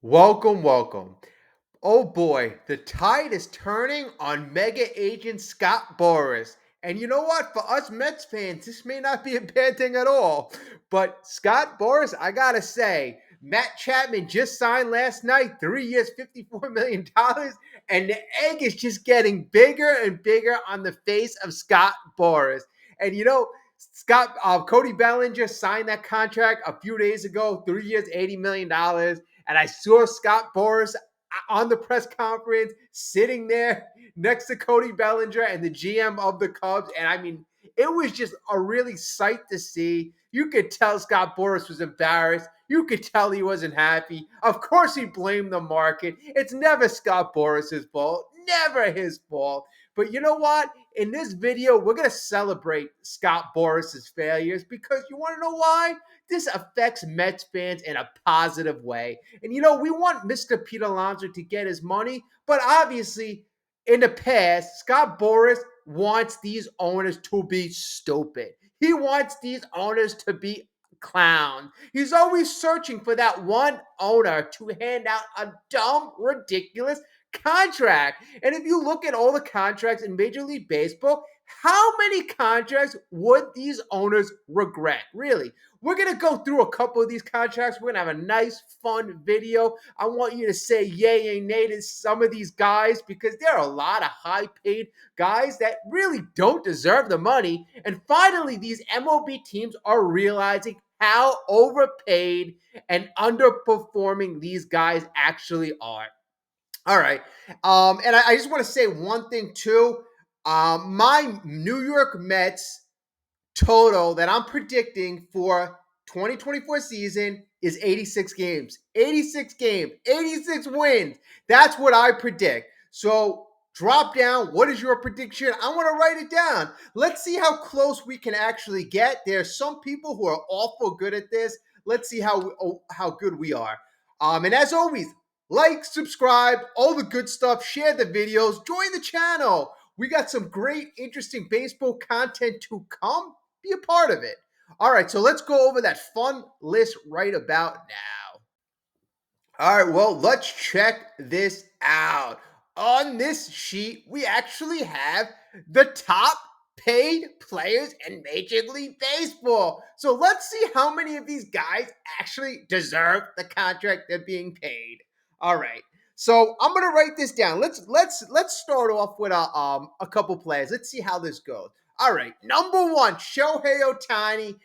Welcome, welcome. Oh boy, the tide is turning on mega agent Scott Boras. And you know what? For us Mets fans, this may not be a bad thing at all. But Scott Boras, I gotta say, Matt Chapman just signed last night, 3 years, $54 million, and the egg is just getting bigger and bigger on the face of Scott Boras. And Cody Bellinger signed that contract a few days ago, 3 years, $80 million. And I saw Scott Boras on the press conference, sitting there next to Cody Bellinger and the GM of the Cubs. And I mean, it was just a really sight to see. You could tell Scott Boras was embarrassed. You could tell he wasn't happy. Of course, he blamed the market. It's never Scott Boras's fault, never his fault. But you know what? In this video, we're going to celebrate Scott Boras's failures because you want to know why? This affects Mets fans in a positive way. And we want Mr. Pete Alonso to get his money, but obviously, in the past, Scott Boras wants these owners to be stupid. He wants these owners to be clowns. He's always searching for that one owner to hand out a dumb, ridiculous contract. And if you look at all the contracts in Major League Baseball, how many contracts would these owners regret? Really? We're going to go through a couple of these contracts. We're going to have a nice, fun video. I want you to say yay and nay to some of these guys because there are a lot of high-paid guys that really don't deserve the money. And finally, these MLB teams are realizing how overpaid and underperforming these guys actually are. All right. And I just want to say one thing, too. My New York Mets total that I'm predicting for 2024 season is 86 games. 86 games, 86 wins. That's what I predict. So drop down. What is your prediction? I want to write it down. Let's see how close we can actually get. There's some people who are awful good at this. Let's see how good we are. And as always, like, subscribe, all the good stuff. Share the videos. Join the channel. We got some great, interesting baseball content to come. Be a part of it. All right, so let's go over that fun list right about now. All right, well, let's check this out. On this sheet, we actually have the top paid players in Major League Baseball. So let's see how many of these guys actually deserve the contract they're being paid. All right. So I'm gonna write this down. Let's start off with a couple players. Let's see how this goes. All right, number one, Shohei Ohtani.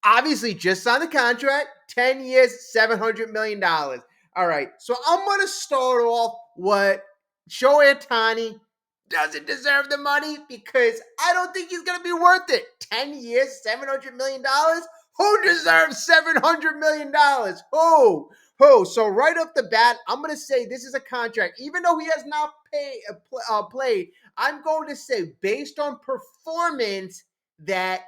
Obviously, just signed the contract, 10 years, $700 million. All right, so I'm going to start off what Shohei Ohtani doesn't deserve the money because I don't think he's going to be worth it. 10 years, $700 million? Who deserves $700 million? Who? Who? So right off the bat, I'm going to say this is a contract. Even though he has not played, I'm going to say based on performance that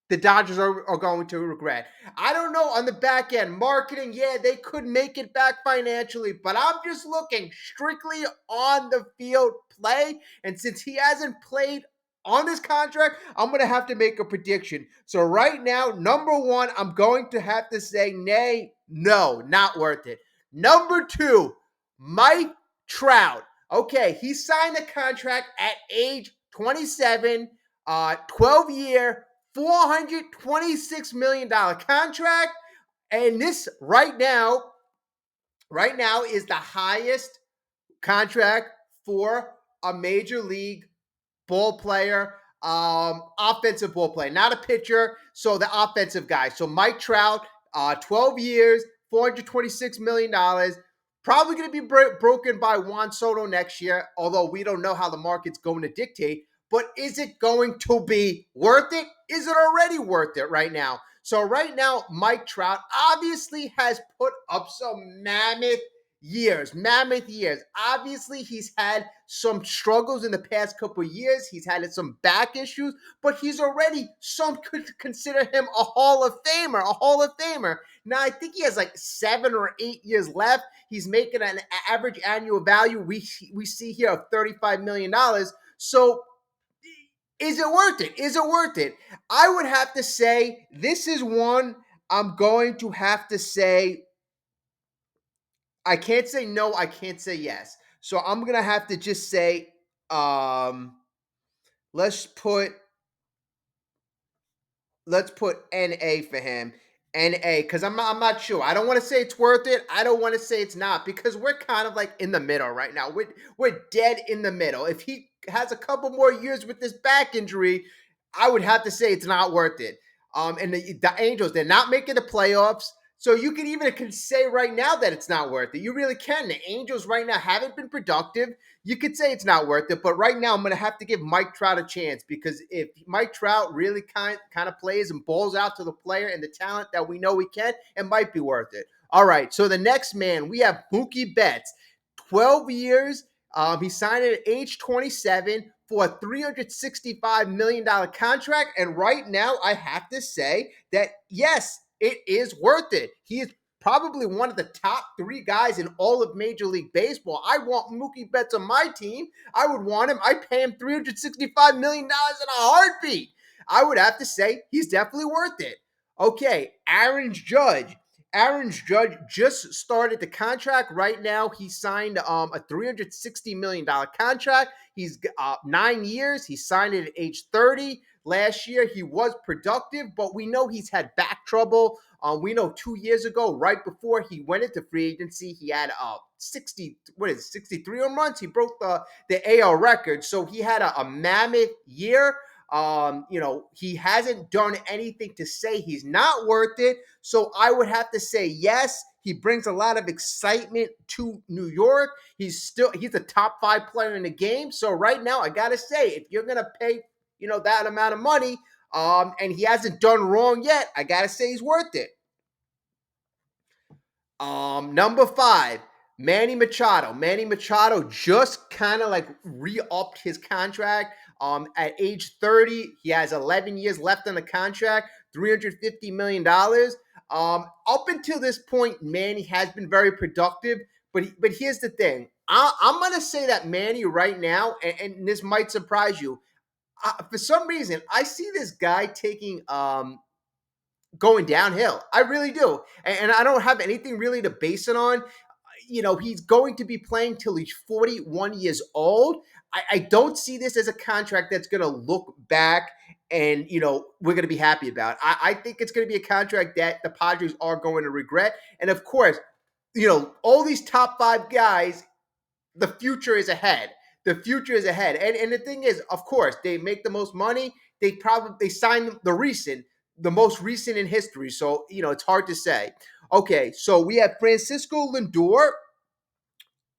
the Dodgers are going to regret. I don't know on the back end, marketing, yeah, they could make it back financially, but I'm just looking strictly on the field play. And since he hasn't played on this contract, I'm going to have to make a prediction. So right now, number one, I'm going to have to say, nay, no, not worth it. Number two, Mike Trout. Okay, he signed a contract at age 27, 12-year, $426 million contract. And this right now is the highest contract for a major league ball player, offensive ball player, not a pitcher. So the offensive guy. So Mike Trout, 12 years, $426 million. Probably going to be broken by Juan Soto next year, although we don't know how the market's going to dictate. But is it going to be worth it? Is it already worth it right now? So right now, Mike Trout obviously has put up some mammoth years. Obviously, he's had some struggles in the past couple of years. He's had some back issues, but he's already, some could consider him a Hall of Famer. Now, I think he has like 7 or 8 years left. He's making an average annual value we see here of $35 million. So is it worth it? Is it worth it? I would have to say this is one I'm going to have to say I can't say no, I can't say yes. So I'm gonna have to just say, let's put let's put NA for him. NA, because I'm not sure. I don't want to say it's worth it. I don't want to say it's not because we're kind of like in the middle right now. We're dead in the middle. If he has a couple more years with this back injury, I would have to say it's not worth it. And the Angels, they're not making the playoffs. So you can even say right now that it's not worth it. You really can. The Angels right now haven't been productive. You could say it's not worth it, but right now I'm going to have to give Mike Trout a chance because if Mike Trout really kind of plays and balls out to the player and the talent that we know he can, it might be worth it. All right, so the next man, we have Mookie Betts, 12 years. He signed it at age 27 for a $365 million contract. And right now, I have to say that, yes, it is worth it. He is probably one of the top three guys in all of Major League Baseball. I want Mookie Betts on my team. I would want him. I'd pay him $365 million in a heartbeat. I would have to say he's definitely worth it. Okay, Aaron Judge. Aaron Judge just started the contract. Right now, he signed a $360 million contract. He's 9 years. He signed it at age 30. Last year, he was productive, but we know he's had back trouble. We know 2 years ago, right before he went into free agency, he had 63 home runs. He broke the AL record, so he had a mammoth year. He hasn't done anything to say he's not worth it. So I would have to say yes. He brings a lot of excitement to New York. He's a top 5 player in the game. So right now, I gotta say, if you're gonna pay, that amount of money, and he hasn't done wrong yet, I gotta say he's worth it. Number 5, Manny Machado. Manny Machado just kind of like re-upped his contract. At age 30, he has 11 years left on the contract, $350 million. Up until this point, Manny has been very productive, but here's the thing. I'm gonna say that Manny right now, and this might surprise you. For some reason, I see this guy taking going downhill. I really do. And I don't have anything really to base it on. He's going to be playing till he's 41 years old. I don't see this as a contract that's going to look back and, we're going to be happy about. I think it's going to be a contract that the Padres are going to regret. And of course, all these top 5 guys, the future is ahead. The future is ahead. And the thing is, of course, they make the most money. They sign the most recent in history. So, it's hard to say. Okay, so we have Francisco Lindor.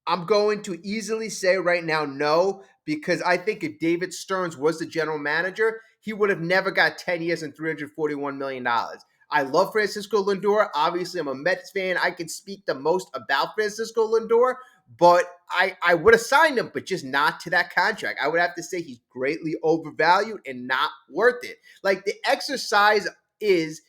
I'm going to easily say right now no, because I think if David Stearns was the general manager, he would have never got 10 years and $341 million. I love Francisco Lindor. Obviously, I'm a Mets fan. I can speak the most about Francisco Lindor, but I would have signed him, but just not to that contract. I would have to say he's greatly overvalued and not worth it. Like the exercise is,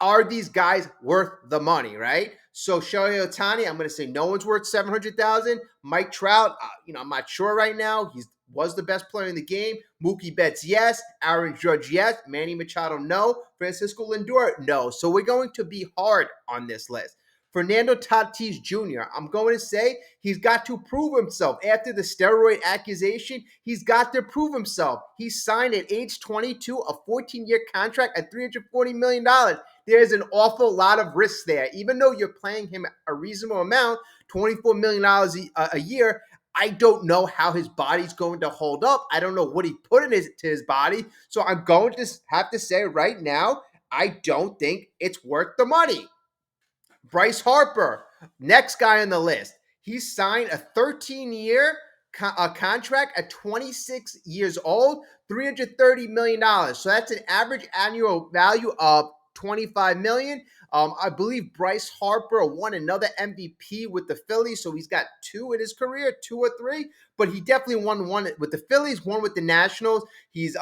are these guys worth the money, right? So Shohei Ohtani, I'm going to say no one's worth 700,000. Mike Trout, I'm not sure right now. He was the best player in the game. Mookie Betts, yes. Aaron Judge, yes. Manny Machado, no. Francisco Lindor, no. So we're going to be hard on this list. Fernando Tatis Jr., I'm going to say he's got to prove himself. After the steroid accusation, he's got to prove himself. He signed at age 22 a 14-year contract at $340 million. There's an awful lot of risks there. Even though you're paying him a reasonable amount, $24 million a year, I don't know how his body's going to hold up. I don't know what he put in his body. So I'm going to have to say right now, I don't think it's worth the money. Bryce Harper, next guy on the list. He signed a 13-year contract at 26 years old, $330 million. So that's an average annual value of $25 million. I believe Bryce Harper won another MVP with the Phillies, so he's got 2 in his career, 2 or 3. But he definitely won one with the Phillies, one with the Nationals. He's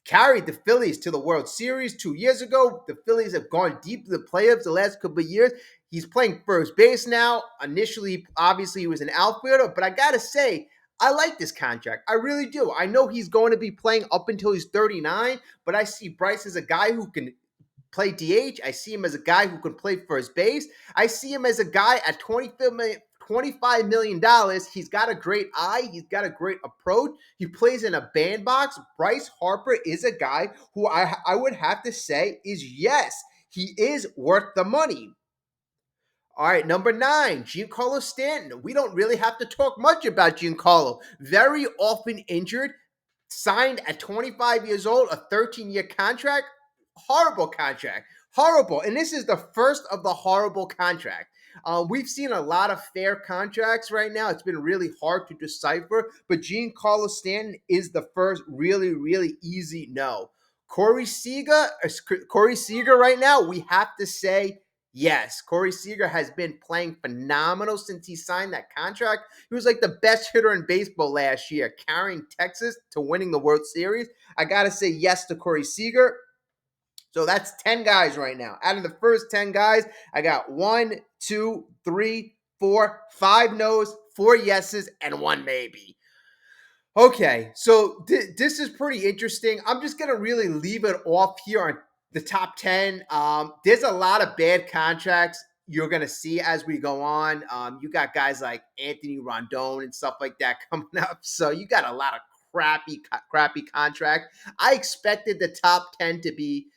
carried the Phillies to the World Series 2 years ago. The Phillies have gone deep to the playoffs the last couple of years. He's playing first base now. Initially, obviously, he was an outfielder, but I got to say, I like this contract. I really do. I know he's going to be playing up until he's 39, but I see Bryce as a guy who can play DH. I see him as a guy who can play first base. I see him as a guy at $25 million. He's got a great eye. He's got a great approach. He plays in a bandbox. Bryce Harper is a guy who I would have to say is, yes, he is worth the money. All right, number 9, Giancarlo Stanton. We don't really have to talk much about Giancarlo. Very often injured, signed at 25 years old, a 13-year contract. Horrible contract. Horrible. And this is the first of the horrible contract. We've seen a lot of fair contracts right now. It's been really hard to decipher, but Giancarlo Stanton is the first really, really easy no. Corey Seager right now, we have to say yes. Corey Seager has been playing phenomenal since he signed that contract. He was like the best hitter in baseball last year, carrying Texas to winning the World Series. I got to say yes to Corey Seager. So that's 10 guys right now. Out of the first 10 guys, I got 1, 2, 3, 4, 5 no's, 4 yeses, and 1 maybe. Okay, so this is pretty interesting. I'm just going to really leave it off here on the top 10. There's a lot of bad contracts you're going to see as we go on. You got guys like Anthony Rondon and stuff like that coming up. So you got a lot of crappy contract. I expected the top 10 to be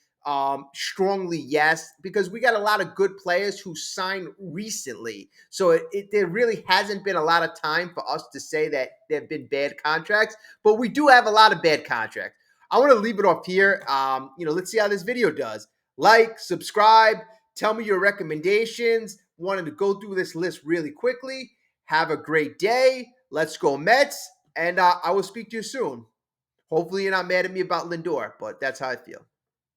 strongly yes, because we got a lot of good players who signed recently. So there really hasn't been a lot of time for us to say that there have been bad contracts, but we do have a lot of bad contracts. I want to leave it off here. Let's see how this video does. Like, subscribe, tell me your recommendations. Wanted to go through this list really quickly. Have a great day. Let's go Mets. And I will speak to you soon. Hopefully you're not mad at me about Lindor, but that's how I feel.